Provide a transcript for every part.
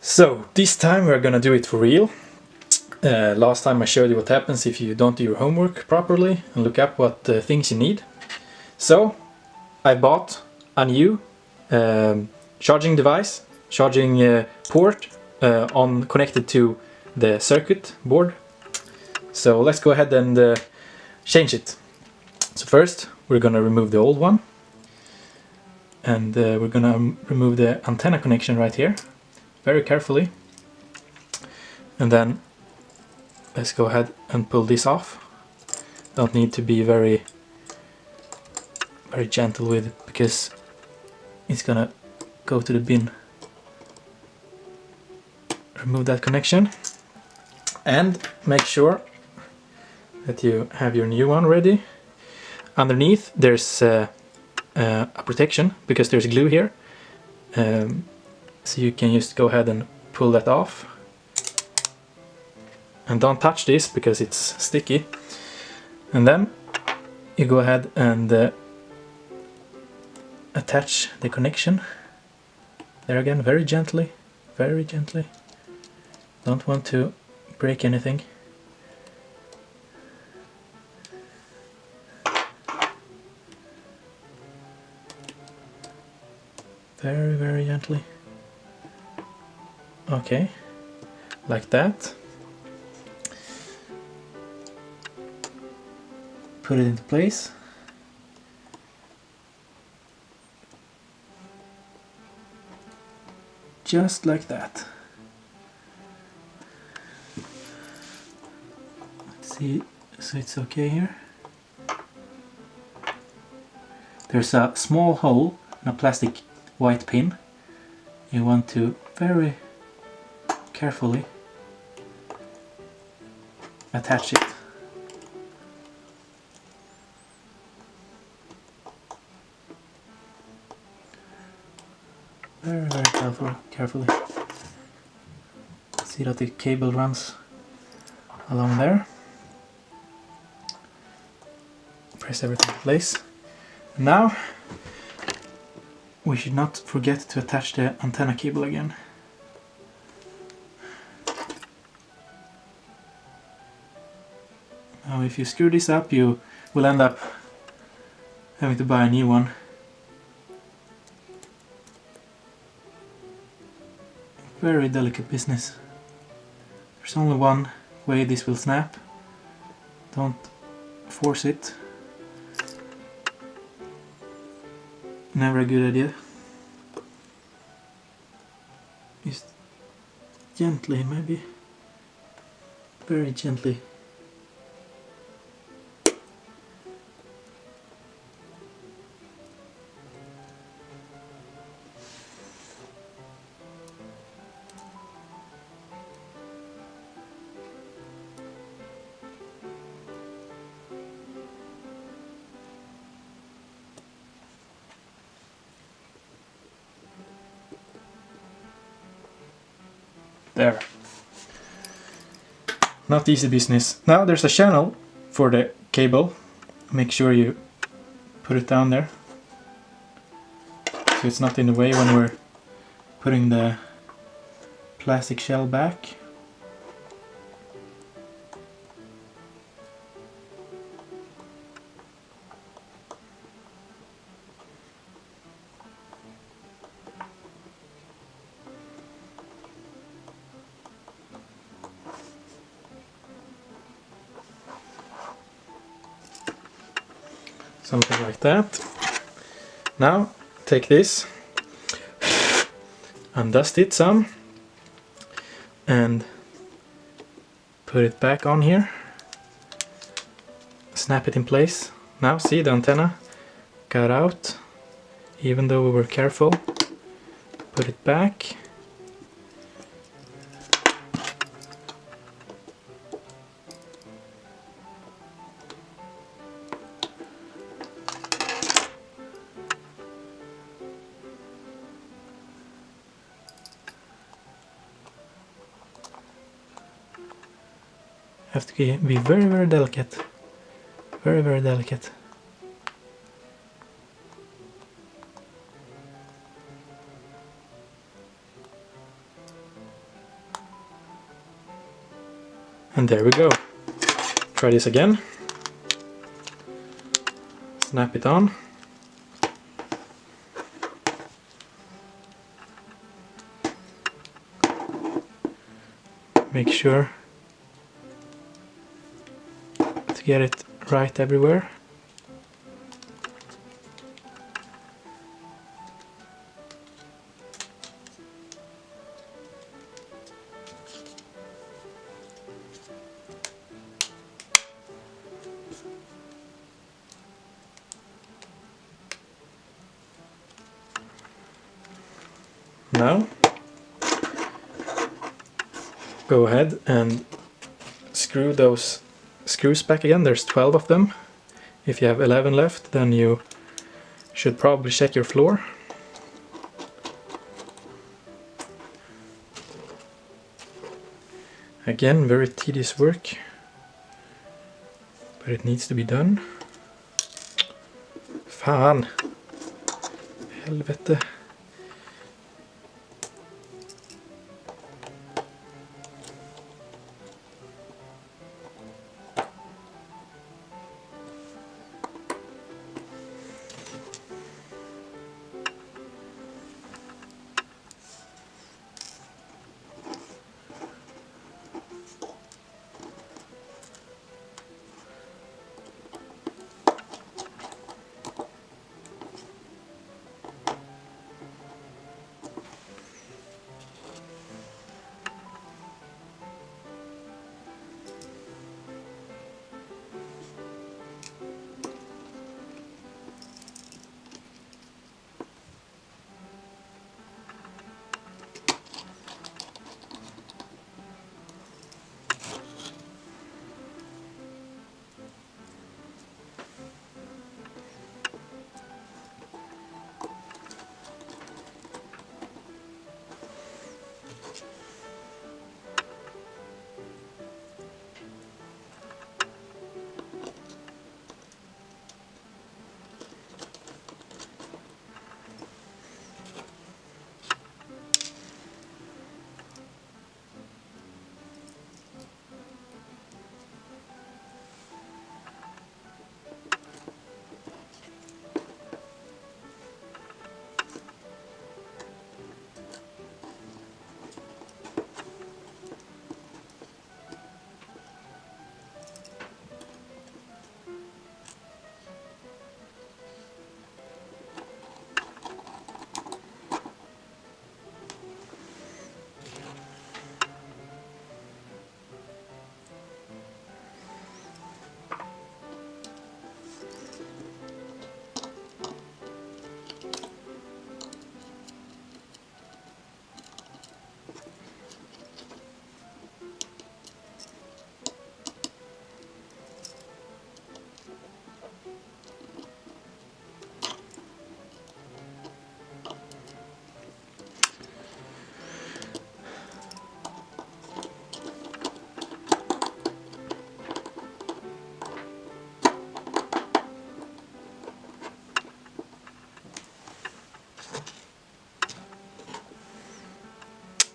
So this time we're gonna do it for real. Last time I showed you what happens if you don't do your homework properly and look up what things you need. So I bought a new charging device, charging port connected to the circuit board. So let's go ahead and change it. So first we're gonna remove the old one, and we're gonna remove the antenna connection right here very carefully, and then let's go ahead and pull this off. Don't need to be very gentle with it because it's gonna go to the bin. Remove that connection and make sure that you have your new one ready. Underneath there's a protection because there's glue here, so you can just go ahead and pull that off. And don't touch this because it's sticky. And then you go ahead and attach the connection. There again, very gently, very gently. Don't want to break anything. Very, very gently. Okay, like that. Put it into place. Just like that. Let's see, so it's okay here. There's a small hole and a plastic white pin. You want to very carefully attach it. Very, very carefully. See that the cable runs along there. Press everything in place. Now we should not forget to attach the antenna cable again. Now if you screw this up, you will end up having to buy a new one. Very delicate business. There's only one way this will snap. Don't force it. Never a good idea. Just gently, maybe. Very gently. There. Not easy business. Now there's a channel for the cable. Make sure you put it down there so it's not in the way when we're putting the plastic shell back. Something like that. Now take this and dust it some and put it back on here. Snap it in place. Now see, the antenna got out even though we were careful. Put it back. Have to be very, very delicate. Very, very delicate. And there we go. Try this again. Snap it on. Make sure to get it right everywhere. Now go ahead and screw those screws back again. There's 12 of them. If you have 11 left, then you should probably check your floor. Again, very tedious work, but it needs to be done. Fan! Helvete!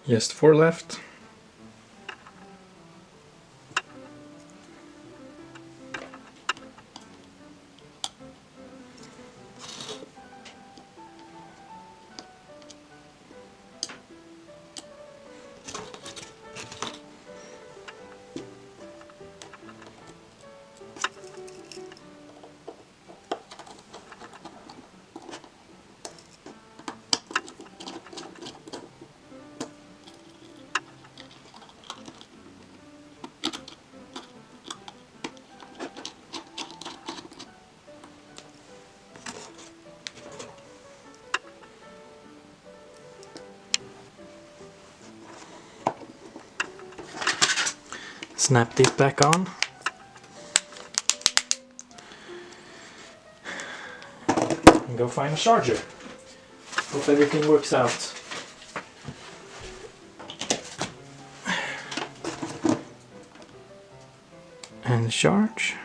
Just 4 left. Snap this back on. And go find a charger. Hope everything works out. And charge.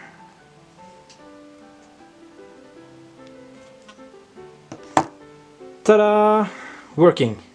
Ta-da! Working.